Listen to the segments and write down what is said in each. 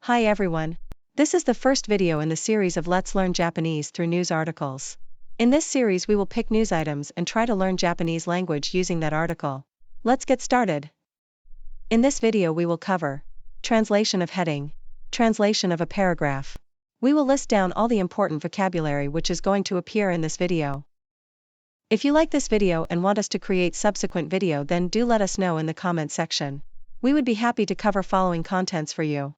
Hi everyone. This is the first video in the series of Let's Learn Japanese through news articles. In this series we will pick news items and try to learn Japanese language using that article. Let's get started. In this video we will cover translation of heading, translation of a paragraph. We will list down all the important vocabulary which is going to appear in this video. If you like this video and want us to create subsequent video, then do let us know in the comment section. We would be happy to cover following contents for you.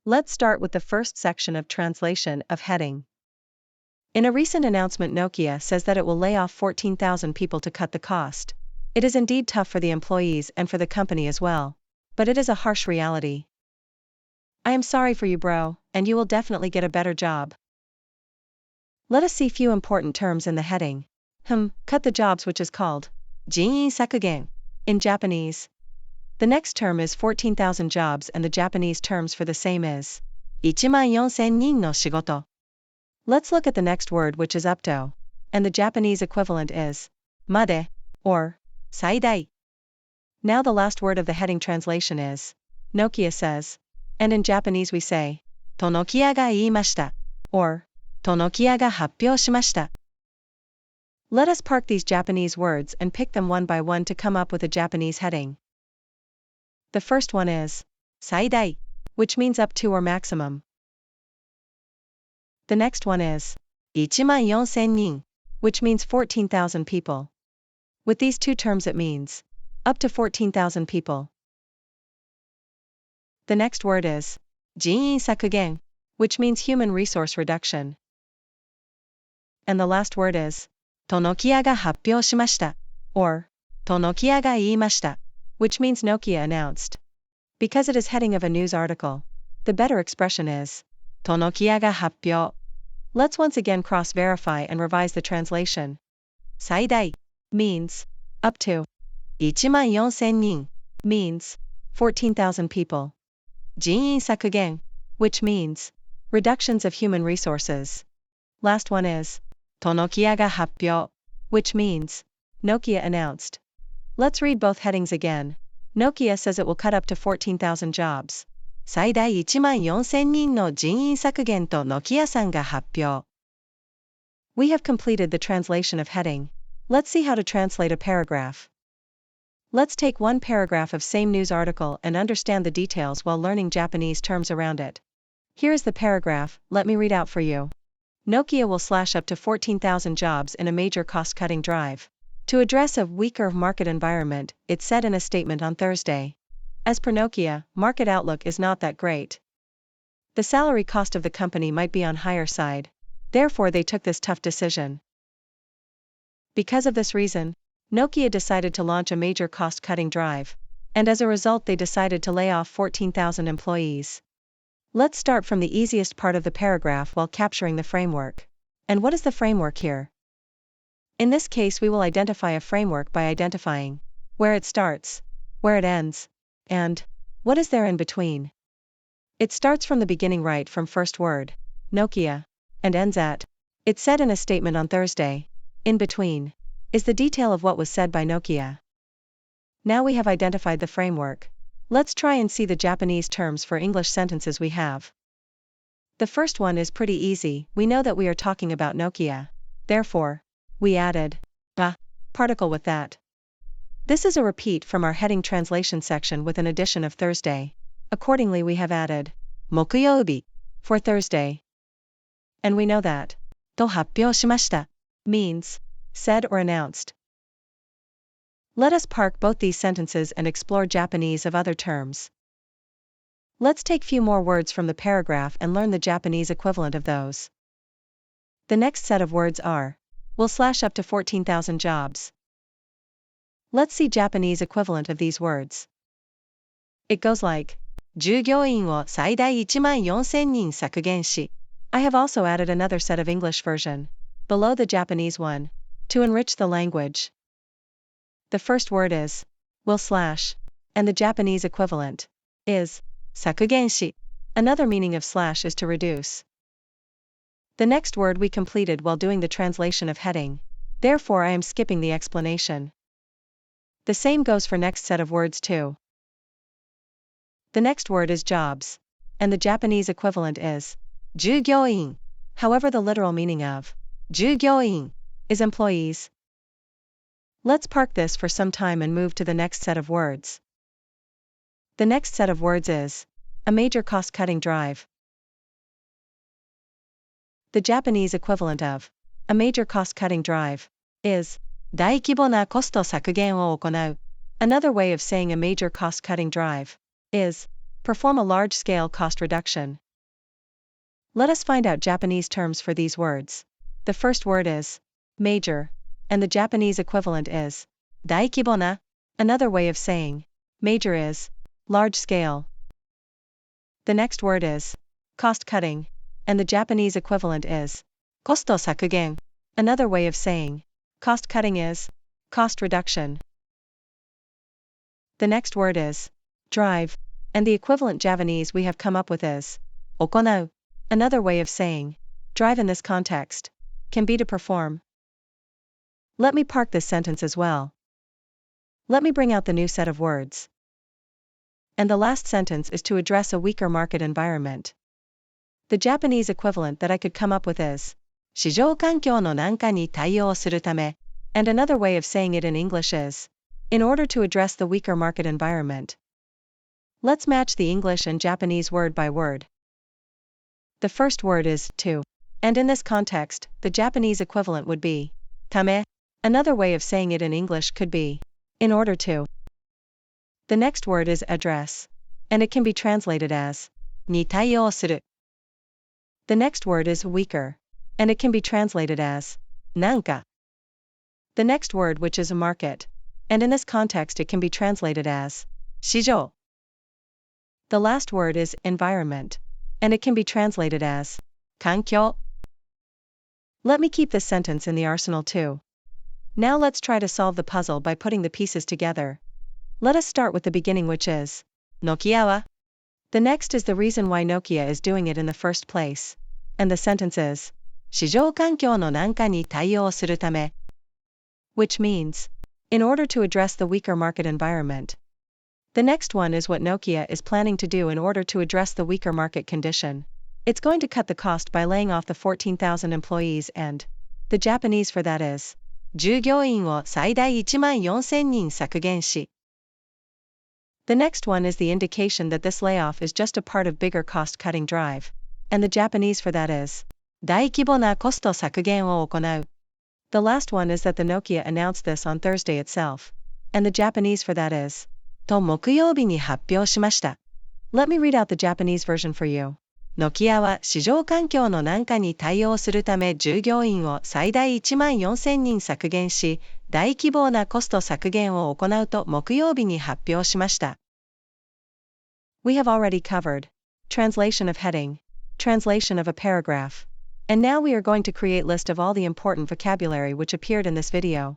Let's start with the first section of translation of heading. In a recent announcement, Nokia says that it will lay off 14,000 people to cut the cost. It is indeed tough for the employees and for the company as well. But it is a harsh reality. I am sorry for you, bro, and you will definitely get a better job. Let us see few important terms in the heading. Cut the jobs, which is called jin'in sakugen in Japanese. The next term is 14,000 jobs, and the Japanese terms for the same is 14,000 人の仕事. Let's look at the next word, which is up to, and the Japanese equivalent is made, or saidai. Now the last word of the heading translation is Nokia says, and in Japanese we say to Nokia ga iimashita, or to Nokia ga happyou shimashita. Let us park these Japanese words and pick them one by one to come up with a Japanese heading. The first one is saidai, which means up to or maximum. The next one is 14,000 人, which means 14,000 people. With these two terms it means up to 14,000 people. The next word is jin'in sakugen, which means human resource reduction. And the last word is to Nokia ga happyou shimashita, or to Nokia ga iimashita, which means Nokia announced. Because it is heading of a news article, the better expression is to Nokia ga happyou. Let's once again cross-verify and revise the translation. Saidai means up to. 14,000 人 means 14,000 people. Jin'in sakugen, which means reductions of human resources. Last one is to Nokia ga happyou, which means Nokia announced. Let's read both headings again. Nokia says it will cut up to 14,000 jobs. 最大14,000人の人員削減とノキアさんが発表. We have completed the translation of heading. Let's see how to translate a paragraph. Let's take one paragraph of same news article and understand the details while learning Japanese terms around it. Here is the paragraph, let me read out for you. Nokia will slash up to 14,000 jobs in a major cost-cutting drive. To address a weaker market environment, it said in a statement on Thursday. As per Nokia, market outlook is not that great. The salary cost of the company might be on higher side, therefore they took this tough decision. Because of this reason, Nokia decided to launch a major cost-cutting drive, and as a result they decided to lay off 14,000 employees. Let's start from the easiest part of the paragraph while capturing the framework. And what is the framework here? In this case we will identify a framework by identifying where it starts, where it ends, and what is there in between. It starts from the beginning right from first word, Nokia, and ends at, it said in a statement on Thursday. In between is the detail of what was said by Nokia. Now we have identified the framework. Let's try and see the Japanese terms for English sentences we have. The first one is pretty easy, we know that we are talking about Nokia. Therefore, we added a particle with that. This is a repeat from our heading translation section with an addition of Thursday. Accordingly we have added mokuyoubi for Thursday. And we know that to happyou shimashita means said or announced. Let us park both these sentences and explore Japanese of other terms. Let's take few more words from the paragraph and learn the Japanese equivalent of those. The next set of words are will slash up to 14,000 jobs. Let's see Japanese equivalent of these words. It goes like 従業員を最大14,000人削減し. I have also added another set of English version below the Japanese one to enrich the language. The first word is will slash, and the Japanese equivalent is 削減し. Another meaning of slash is to reduce. The next word we completed while doing the translation of heading, therefore I am skipping the explanation. The same goes for next set of words too. The next word is jobs. and the Japanese equivalent is 従業員. However, the literal meaning of 従業員 is employees. Let's park this for some time and move to the next set of words. The next set of words is a major cost-cutting drive. The Japanese equivalent of a major cost-cutting drive is 大規模なコスト削減を行う. Another way of saying a major cost-cutting drive is perform a large-scale cost reduction. Let us find out Japanese terms for these words. The first word is major, and the Japanese equivalent is 大規模な. Another way of saying major is large-scale. The next word is cost-cutting, and the Japanese equivalent is コスト削減. Another way of saying cost-cutting is cost reduction. The next word is drive, and the equivalent Javanese we have come up with is 行う. Another way of saying drive in this context can be to perform. Let me park this sentence as well. Let me bring out the new set of words. And the last sentence is to address a weaker market environment. The Japanese equivalent that I could come up with is 市場環境の軟化に対応するため, and another way of saying it in English is in order to address the weaker market environment. Let's match the English and Japanese word by word. The first word is to, and in this context, the Japanese equivalent would be ため. Another way of saying it in English could be in order to. The next word is address, and it can be translated as に対応する. The next word is weaker, and it can be translated as 軟化. The next word, which is a market, and in this context it can be translated as 市場. The last word is environment, and it can be translated as 環境. Let me keep this sentence in the arsenal too. Now let's try to solve the puzzle by putting the pieces together. Let us start with the beginning, which is Nokia wa. The next is the reason why Nokia is doing it in the first place, and the sentence is 市場環境の軟化に対応するため, which means in order to address the weaker market environment. The next one is what Nokia is planning to do in order to address the weaker market condition. It's going to cut the cost by laying off the 14,000 employees, and the Japanese for that is 従業員を最大14,000人削減し. The next one is the indication that this layoff is just a part of bigger cost-cutting drive, and the Japanese for that is 大規模なコスト削減を行う. The last one is that the Nokia announced this on Thursday itself, and the Japanese for that is と木曜日に発表しました. Let me read out the Japanese version for you. Nokia は市場環境の軟化に対応するため従業員を最大14,000人削減し、大規模なコスト削減を行うと木曜日に発表しました. We have already covered translation of heading, translation of a paragraph, and now we are going to create a list of all the important vocabulary which appeared in this video.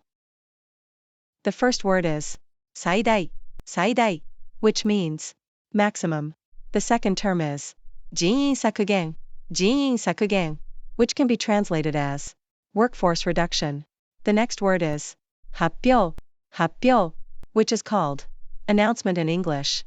The first word is 最大, 最大, which means maximum. The second term is 人員削減, 人員削減, which can be translated as workforce reduction. The next word is 発表, 発表, which is called announcement in English.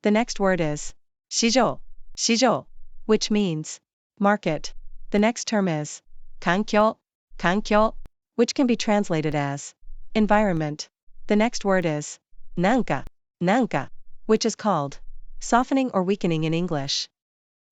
The next word is 市場, 市場, which means market. The next term is 環境, 環境, which can be translated as environment. The next word is 軟化, 軟化, which is called softening or weakening in English.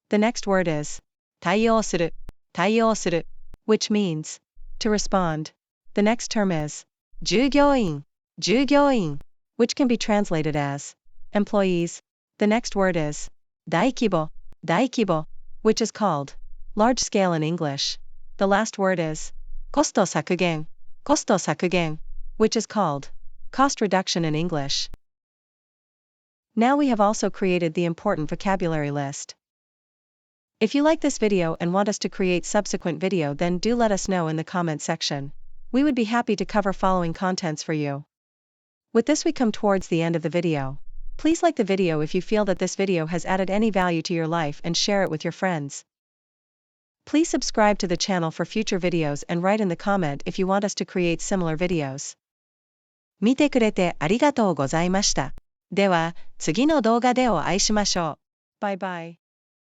The next word is 対応する, 対応する, which means to respond. The next term is 従業員, 従業員, which can be translated as employees. The next word is 大規模, 大規模, which is called large scale in English. The last word is コスト削減, コスト削減, which is called cost reduction in English. Now we have also created the important vocabulary list. If you like this video and want us to create subsequent video, then do let us know in the comment section. We would be happy to cover following contents for you. With this we come towards the end of the video. Please like the video if you feel that this video has added any value to your life and share it with your friends. Please subscribe to the channel for future videos and write in the comment if you want us to create similar videos. 見てくれてありがとうございました。では、次の動画でお会いしましょう。Bye bye.